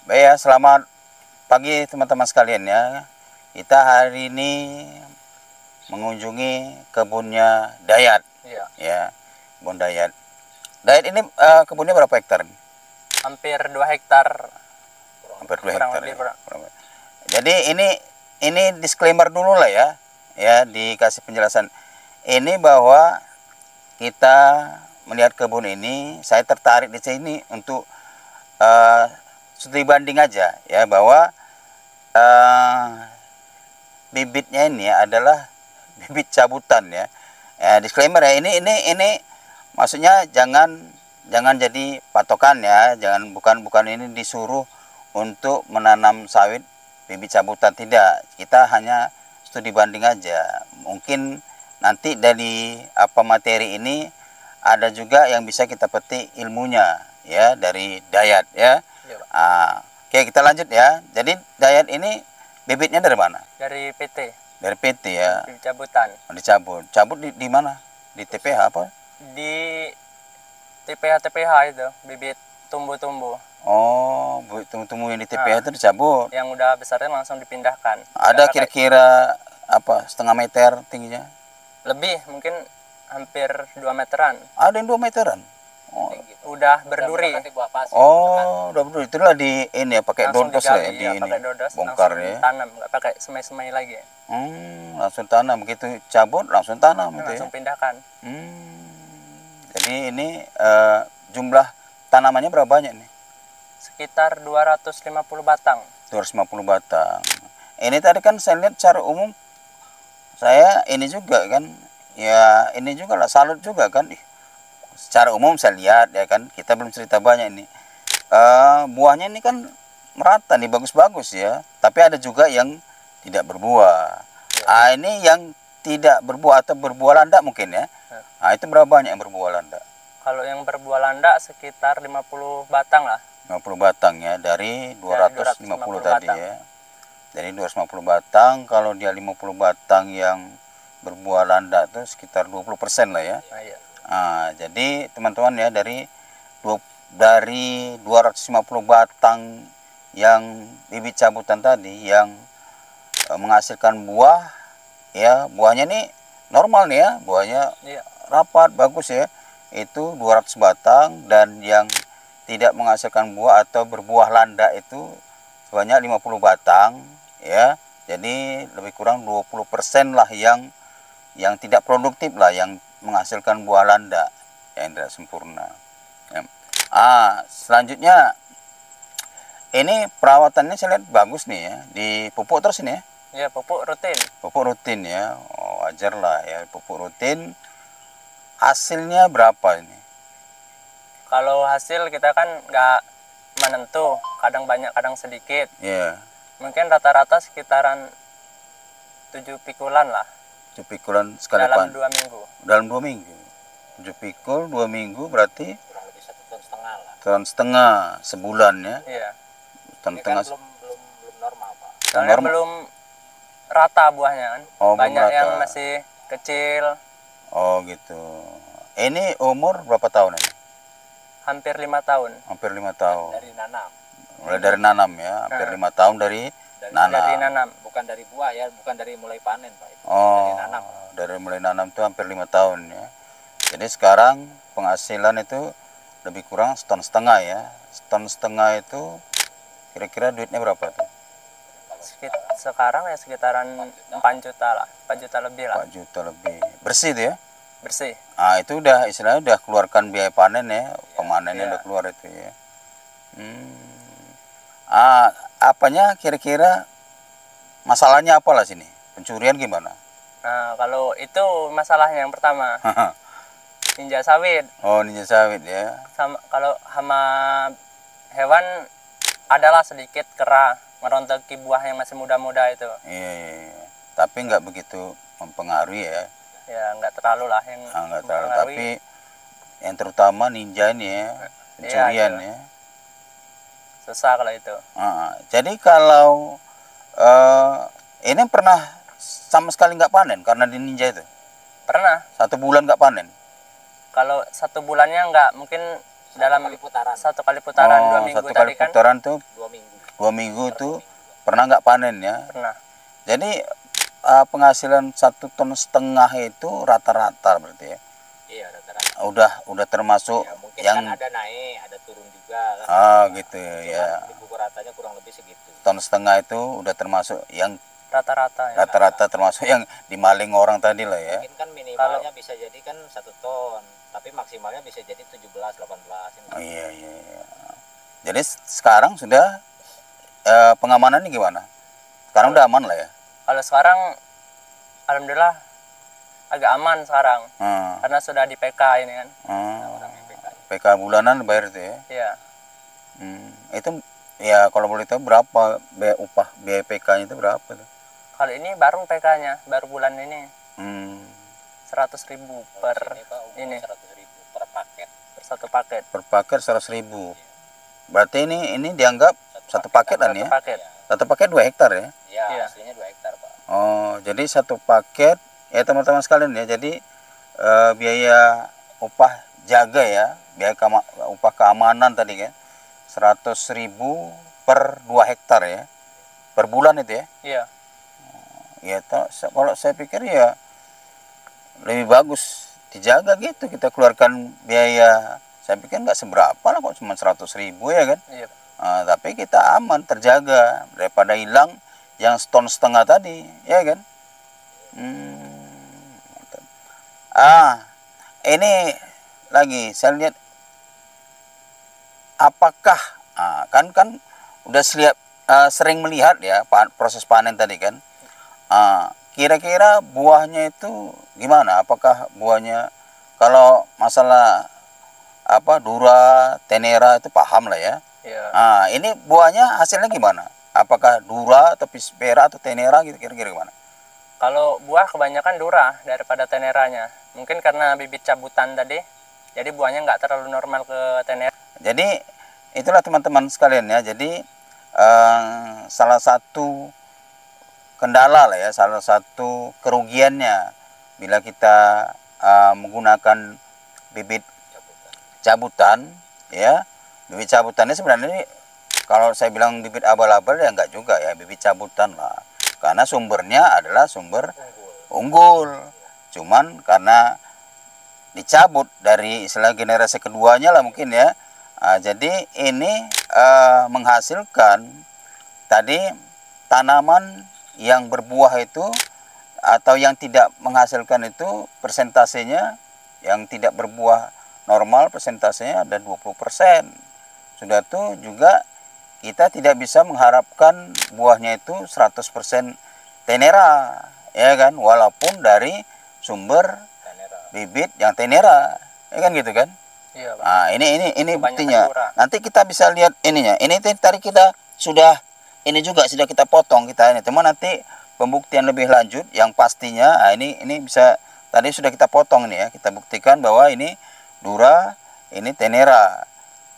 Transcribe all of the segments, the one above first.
Baik ya, selamat pagi teman-teman sekalian ya. Kita hari ini mengunjungi kebunnya Dayat. Iya, Ya, kebun Dayat. Dayat ini kebunnya berapa hektar? hampir 2 hektar, Hampir 2 kurang hektar lebih. ya. Jadi ini disclaimer dulu lah ya. Ya, dikasih penjelasan. Ini bahwa kita melihat kebun ini, saya tertarik di sini untuk studi banding aja ya, bahwa uh, bibitnya ini adalah bibit cabutan ya. Disclaimer ya, ini maksudnya jangan jadi patokan ya, bukan ini disuruh untuk menanam sawit bibit cabutan, tidak. Kita hanya studi banding aja. Mungkin nanti dari materi ini ada juga yang bisa kita petik ilmunya ya dari Dayat ya. Iya, Pak. Oke, kita lanjut ya. Jadi Dayat ini bibitnya dari mana? Dari PT, Dari PT ya. bibit cabutan. Dicabut. Cabut di mana? Di TPH apa? Di TPH itu, bibit tumbuh-tumbuh. Oh, tumbuh yang di TPH itu dicabut. Yang udah besarnya langsung dipindahkan. Ada kira-kira setengah meter tingginya? Lebih, mungkin hampir 2 meteran. Ada yang 2 meteran. Oh, Udah berduri. udah betul. Itulah di ini ya, pakai Langsung dodos lah ya, digali, di ya, ini. pakai dodos, Bongkar langsung ya. tanam, nggak pakai semai-semai lagi. Langsung tanam, begitu cabut langsung tanam itu ya. Langsung pindahkan. Jadi ini jumlah tanamannya berapa banyak nih? Sekitar 250 batang. 250 batang. Ini tadi kan saya lihat secara umum, saya ini juga kan, ya ini juga lah, salut juga kan. Secara umum saya lihat ya kan, kita belum cerita banyak ini. Buahnya ini kan merata nih, bagus-bagus ya. Tapi ada juga yang tidak berbuah. Ini yang tidak berbuah atau berbuah landak mungkin ya. Itu berapa banyak yang berbuah landak? Kalau yang berbuah landak sekitar 50 batang lah. 50 batang ya, dari 250 tadi batang. ya. Dari 250 batang, kalau dia 50 batang yang berbuah landak itu sekitar 20% lah ya. Iya. Jadi teman-teman ya, dari 250 batang yang bibit cabutan tadi yang menghasilkan buah ya, buahnya nih normal nih ya, buahnya rapat bagus ya, itu 200 batang. Dan yang tidak menghasilkan buah atau berbuah landak itu sebanyak 50 batang ya. Jadi lebih kurang 20% lah yang tidak produktif lah, yang menghasilkan buah landak yang tidak sempurna ya. Selanjutnya ini perawatannya saya lihat bagus nih ya, dipupuk terus ini ya. Iya, pupuk rutin. Pupuk rutin ya, wajar lah ya, pupuk rutin. Hasilnya berapa ini? Kalau hasil kita kan nggak menentu, kadang banyak kadang sedikit. Iya. Mungkin rata-rata sekitaran 7 pikulan lah 7 pikulan sekali dalam 2 minggu. Dalam 2 minggu. 7 pikul 2 minggu berarti Kurang lebih 1,5 ton lah. 1,5 ton sebulan ya. Iya. Ton setengah. Kan belum normal, Pak. Soalnya belum rata buahnya kan. Banyak yang masih kecil. Oh gitu. Ini umur berapa tahun ini? Hampir 5 tahun. Hampir 5 tahun. Dari nanam. Mulai dari nanam ya, hampir 5 tahun dari nanam. Dari nanam, bukan dari buah ya, bukan dari mulai panen, Pak. Itu dari nanam. Dari mulai nanam itu hampir 5 tahun ya. Jadi sekarang penghasilan itu lebih kurang 1,5 ton ya. 1,5 ton itu kira-kira duitnya berapa tuh? Sekarang ya sekitaran 4 juta lah, 4 juta lebih lah. 4 juta lebih. Bersih tuh ya? Bersih. Itu udah istilahnya udah keluarkan biaya panen ya, pemanennya udah keluar itu ya. Apanya kira-kira masalahnya apalah sini? Pencurian gimana? Nah, kalau itu masalahnya yang pertama. Ninja sawit. Oh, ninja sawit ya. Kalau hama hewan adalah sedikit kera merontoki buah yang masih muda-muda itu. Iya. Tapi nggak begitu mempengaruhi ya. Ya nggak terlalu lah yang nggak terlalu, tapi yang terutama ninja ini ya, pencurian ya. Susah kalau itu. Jadi kalau ini pernah sama sekali nggak panen karena di ninja itu? Pernah. 1 bulan nggak panen? Kalau 1 bulannya nggak, mungkin dalam kali putaran. satu kali putaran 2 minggu satu kali tadi kan. putaran tuh 2 minggu. 2 minggu tuh pernah nggak panen ya? Pernah. Jadi penghasilan 1,5 ton itu rata-rata berarti ya? Iya, rata-rata. Udah termasuk Ya, mungkin yang kan ada naik, ada turun juga kan. gitu Cuman ya. di buku ratanya kurang lebih segitu. 1,5 ton itu udah termasuk yang Rata-rata ya. rata-rata termasuk yang dimaling orang tadi lah ya. Mungkin kan minimalnya bisa jadi kan 1 ton, tapi maksimalnya bisa jadi 17, 18. Oh, iya. Jadi sekarang sudah pengamanannya gimana? Sekarang udah aman lah ya. Kalau sekarang alhamdulillah agak aman sekarang karena sudah di PK ini kan. PK bulanan bayar itu ya? Iya. Itu ya kalau boleh tahu berapa upah biaya PK-nya itu berapa tuh? Kalau ini baru PK-nya, baru bulan ini. 100.000 per ini. 100.000 per paket. Per satu paket. Per paket 100.000. Berarti ini dianggap satu paketan ya? Paket. Satu paket 2 hektar ya? Iya, aslinya 2 hektar Pak. Oh, jadi satu paket ya teman-teman sekalian ya. Jadi biaya upah jaga ya, upah keamanan tadi kan 100.000 per 2 hektar ya. Per bulan itu ya? Iya. Ya, kalau saya pikir ya lebih bagus dijaga gitu, kita keluarkan biaya. Saya pikir nggak seberapa lah kok, cuma 100.000 ya kan. Iya. Tapi kita aman, terjaga daripada hilang yang 1,5 ton tadi ya kan. Ini lagi saya lihat apakah kan udah sering melihat ya proses panen tadi kan. Kira-kira buahnya itu gimana? Apakah buahnya, kalau masalah dura, tenera itu paham lah ya. Iya. Ini buahnya hasilnya gimana? Apakah dura atau pispera atau tenera gitu, kira-kira gimana? Kalau buah kebanyakan dura daripada teneranya. Mungkin karena bibit cabutan tadi, jadi buahnya nggak terlalu normal ke tenera. Jadi itulah teman-teman sekalian ya. Jadi salah satu kendala lah ya, salah satu kerugiannya bila kita menggunakan bibit cabutan ya. Bibit cabutannya sebenarnya ini, kalau saya bilang bibit abal-abal ya enggak juga ya, bibit cabutan lah. Karena sumbernya adalah sumber unggul. Cuman karena dicabut dari istilah generasi keduanya lah mungkin ya. Jadi ini menghasilkan tadi tanaman yang berbuah itu atau yang tidak menghasilkan itu persentasenya, yang tidak berbuah normal persentasenya ada 20%. Sudah itu juga kita tidak bisa mengharapkan buahnya itu 100% tenera ya kan, walaupun dari sumber bibit yang tenera ya kan gitu kan. Iya, ini buktinya. Nanti kita bisa lihat ininya. Ini tadi kita sudah sudah kita potong kita ini. Cuma nanti pembuktian lebih lanjut yang pastinya ini bisa, tadi sudah kita potong nih ya. Kita buktikan bahwa ini dura, ini tenera.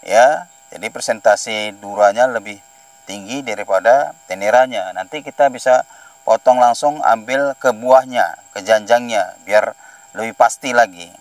Ya. Jadi presentasi duranya lebih tinggi daripada teneranya. Nanti kita bisa potong langsung, ambil ke buahnya, ke janjangnya biar lebih pasti lagi.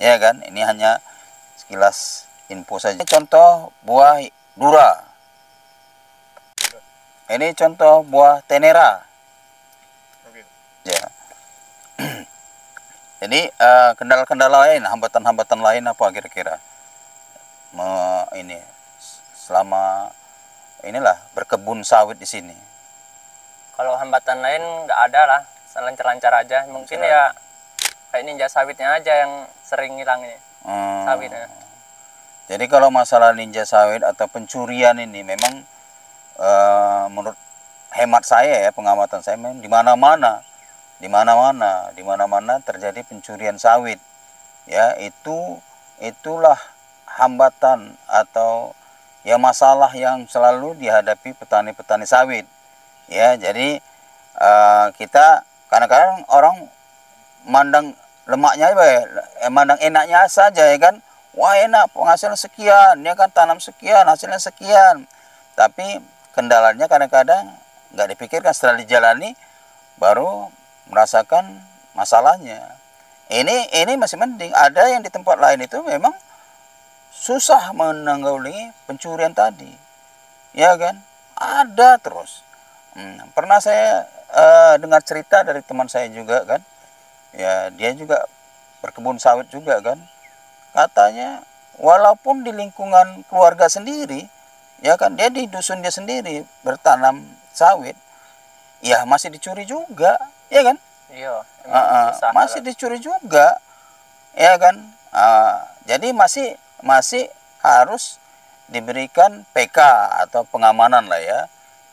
Ya kan? Ini hanya sekilas info saja. Contoh buah dura. Ini contoh buah tenera. Ya. Jadi kendala-kendala lain, hambatan-hambatan lain apa kira-kira? Ini selama inilah berkebun sawit di sini. Kalau hambatan lain nggak ada lah, lancar-lancar aja. Mungkin ya kayak ninja sawitnya aja yang sering hilang ini. Sawitnya. Jadi kalau masalah ninja sawit atau pencurian ini memang menurut hemat saya ya, pengamatan saya, memang di mana-mana terjadi pencurian sawit. Ya, itulah hambatan atau ya masalah yang selalu dihadapi petani-petani sawit. Ya, jadi kita kadang-kadang orang mandang lemaknya mandang enaknya saja ya kan. Wah, enak, penghasilan sekian, dia kan tanam sekian, hasilnya sekian. Tapi kendalanya kadang-kadang nggak dipikirkan, setelah dijalani baru merasakan masalahnya. Ini masih mending. Ada yang di tempat lain itu memang susah menanggulangi pencurian tadi, ya kan? Ada terus. Pernah saya dengar cerita dari teman saya juga kan, ya dia juga berkebun sawit juga kan, katanya walaupun di lingkungan keluarga sendiri, ya kan, dia di dusun dia sendiri bertanam sawit, ya masih dicuri juga, ya kan? Iya, emang susah Masih kalau dicuri juga, ya kan? Jadi masih harus diberikan PK atau pengamanan lah ya,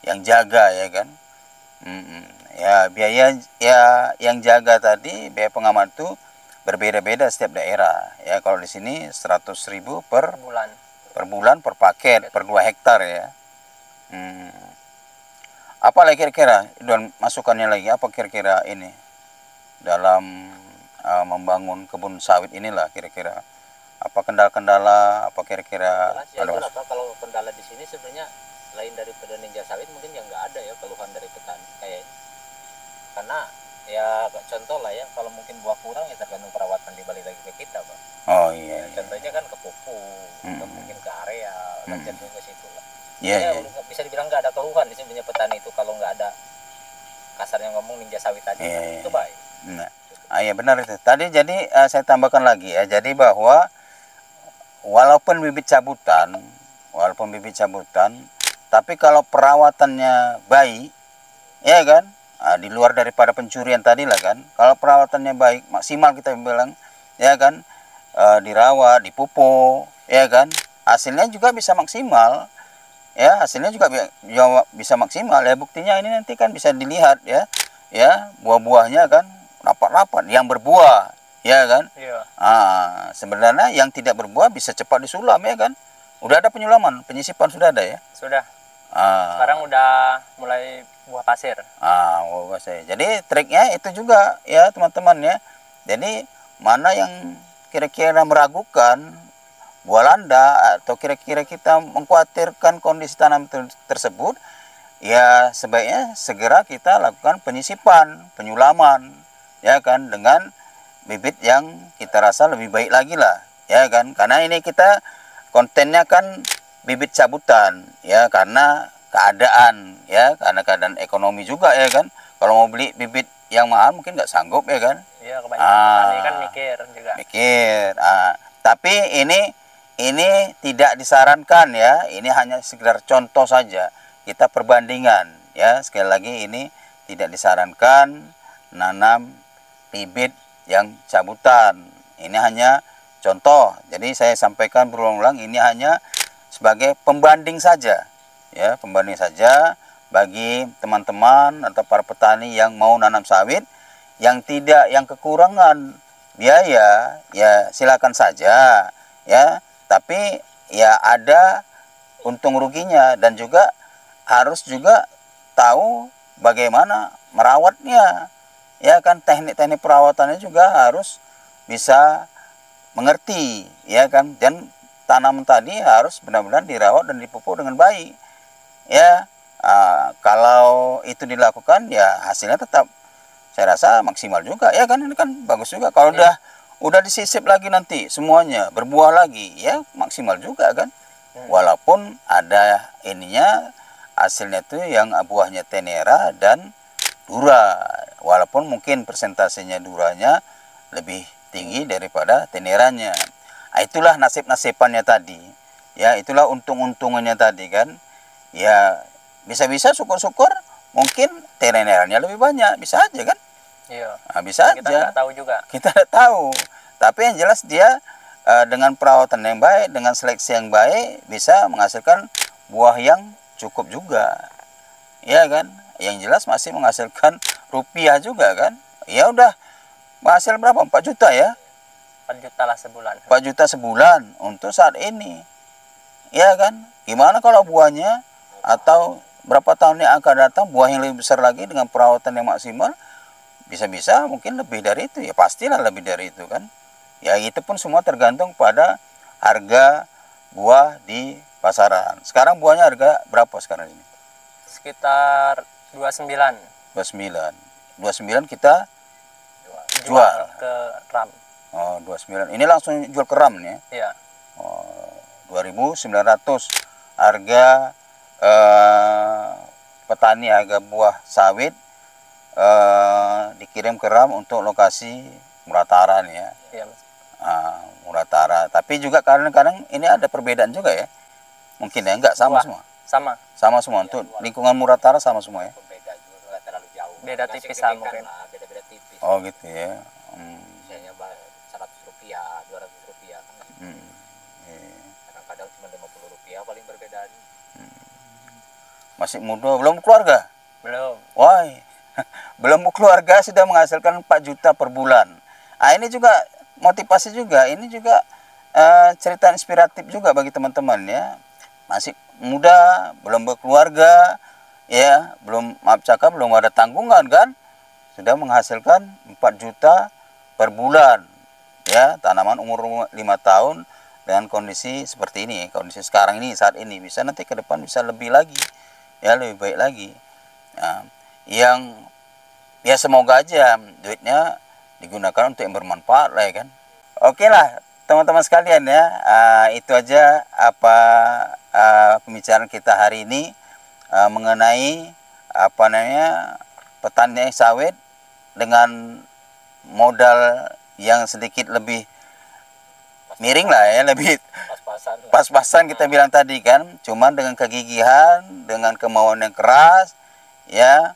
yang jaga, ya kan? Ya biaya ya yang jaga tadi, biaya pengaman itu berbeda-beda setiap daerah. Ya kalau di sini 100.000 bulan. per bulan per paket per 2 hektar ya. Apa lagi kira-kira dan masukannya lagi apa kira-kira ini dalam membangun kebun sawit inilah kira-kira apa kendala-kendala apa kira-kira jelas ya itulah Pak, kalau kendala di sini sebenarnya lain daripada ninja sawit mungkin yang nggak ada ya keluhan dari petani kayaknya, karena ya contoh lah ya, kalau mungkin buah kurang ya tergantung perawatan dibalik lagi ke kita Pak. Oh iya, Ya, contohnya kan ke pupuk atau mungkin ke area cenderung ke situ lah. Iya, Ya, bisa dibilang nggak ada keluhan di sini petani itu kalau nggak ada kasarnya ngomong ninja sawit tadi itu baik. Nah, iya benar itu. Tadi jadi saya tambahkan lagi ya. Jadi bahwa walaupun bibit cabutan, tapi kalau perawatannya baik, ya kan, di luar daripada pencurian tadi lah kan. Kalau perawatannya baik, maksimal kita bilang, ya kan, dirawat, dipupuk, ya kan, hasilnya juga bisa maksimal. Ya hasilnya juga bisa maksimal ya, buktinya ini nanti kan bisa dilihat ya buah-buahnya kan rapat-rapat yang berbuah, ya kan. Iya. Sebenarnya yang tidak berbuah bisa cepat disulam, ya kan. Udah ada penyulaman, penyisipan sudah ada ya. Sudah. Sekarang udah mulai buah pasir. Buah pasir. Jadi triknya itu juga ya teman-teman ya. Jadi mana yang kira-kira meragukan buah landa atau kira-kira kita mengkhawatirkan kondisi tanam tersebut, ya sebaiknya segera kita lakukan penyisipan, penyulaman, ya kan, dengan bibit yang kita rasa lebih baik lagi lah, ya kan. Karena ini kita kontennya kan bibit cabutan, ya karena keadaan, ya karena keadaan ekonomi juga, ya kan. Kalau mau beli bibit yang mahal mungkin nggak sanggup, ya kan. Iya, kebanyakan petani kan mikir juga. Tapi ini tidak disarankan ya, ini hanya sekedar contoh saja, kita perbandingan ya. Sekali lagi ini tidak disarankan nanam bibit yang cabutan, ini hanya contoh. Jadi saya sampaikan berulang-ulang, ini hanya sebagai pembanding saja ya, pembanding saja bagi teman-teman atau para petani yang mau nanam sawit, yang kekurangan biaya ya silakan saja ya. Tapi ya ada untung ruginya, dan juga harus juga tahu bagaimana merawatnya, ya kan. Teknik-teknik perawatannya juga harus bisa mengerti, ya kan. Dan tanaman tadi harus benar-benar dirawat dan dipupuk dengan baik, ya. Kalau itu dilakukan ya hasilnya tetap saya rasa maksimal juga, ya kan. Ini kan bagus juga kalau udah disisip lagi nanti semuanya berbuah lagi, ya maksimal juga kan. Walaupun ada ininya hasilnya itu yang buahnya tenera dan dura, walaupun mungkin persentasenya duranya lebih tinggi daripada teneranya. Itulah nasib-nasibannya tadi ya, itulah untung-untungannya tadi kan. Ya bisa-bisa syukur-syukur mungkin teneranya lebih banyak, bisa aja kan. Iya. Bisa kita aja. Nggak tahu juga. Kita tidak tahu. Tapi yang jelas dia dengan perawatan yang baik, dengan seleksi yang baik, bisa menghasilkan buah yang cukup juga. Ya kan? Yang jelas masih menghasilkan rupiah juga kan. Ya udah, hasil berapa? 4 juta ya? 4 juta lah sebulan. 4 juta sebulan untuk saat ini. Ya kan? Gimana kalau buahnya atau berapa tahun yang akan datang buah yang lebih besar lagi dengan perawatan yang maksimal? Bisa-bisa mungkin lebih dari itu, ya pastilah lebih dari itu kan. Ya itu pun semua tergantung pada harga buah di pasaran. Sekarang buahnya harga berapa sekarang ini? Sekitar 29. 29 kita jual ke RAM. Oh 29, ini langsung jual ke RAM nih ya? Iya. Oh 2.900 harga petani harga buah sawit dikirim ke RAM untuk lokasi Muratara nih ya. Iya, Mas. Muratara. Tapi juga kadang-kadang ini ada perbedaan juga ya. Mungkin ya, enggak sama Wah. semua. Sama, Sama untuk lingkungan Muratara sama semua ya. Pembeda juga nggak terlalu jauh. beda Masih tipis kedekan lah mungkin. lah, beda-beda tipis. Oh gitu ya. Misalnya Rp100, Rp200 kan. Iya. Kadang-kadang cuma Rp50 paling perbedaan. Masih muda, belum keluarga. Belum. Wah, belum keluarga sudah menghasilkan 4 juta per bulan. Ini juga motivasi juga. Ini juga cerita inspiratif juga bagi teman-teman ya. Masih muda, belum berkeluarga, ya, maaf cakap belum ada tanggungan kan, sudah menghasilkan 4 juta per bulan. Ya, tanaman umur 5 tahun dengan kondisi seperti ini, kondisi sekarang ini, saat ini, bisa nanti ke depan bisa lebih lagi. Ya, lebih baik lagi. Nah, yang ya semoga aja duitnya digunakan untuk yang bermanfaat lah ya kan. Oke lah teman-teman sekalian ya, itu aja apa pembicaraan kita hari ini mengenai apa namanya petani sawit dengan modal yang sedikit lebih miring lah ya, lebih pas-pasan kita bilang tadi kan, cuman dengan kegigihan, dengan kemauan yang keras ya,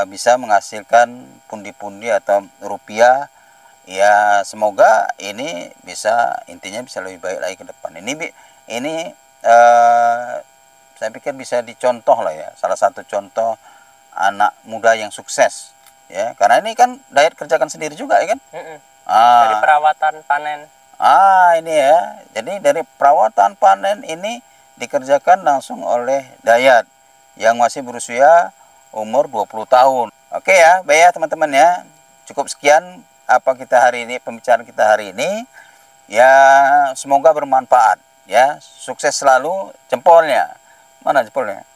bisa menghasilkan pundi-pundi atau rupiah ya. Semoga ini intinya bisa lebih baik lagi ke depan. Ini saya pikir bisa dicontoh lah ya, salah satu contoh anak muda yang sukses ya, karena ini kan Dayat kerjakan sendiri juga ya kan. Dari perawatan panen. Ini ya, jadi dari perawatan panen ini dikerjakan langsung oleh Dayat yang masih berusia umur 20 tahun. Oke ya, baik ya teman-teman ya. Cukup sekian pembicaraan kita hari ini. Ya, semoga bermanfaat ya. Sukses selalu. Jempolnya. Mana jempolnya?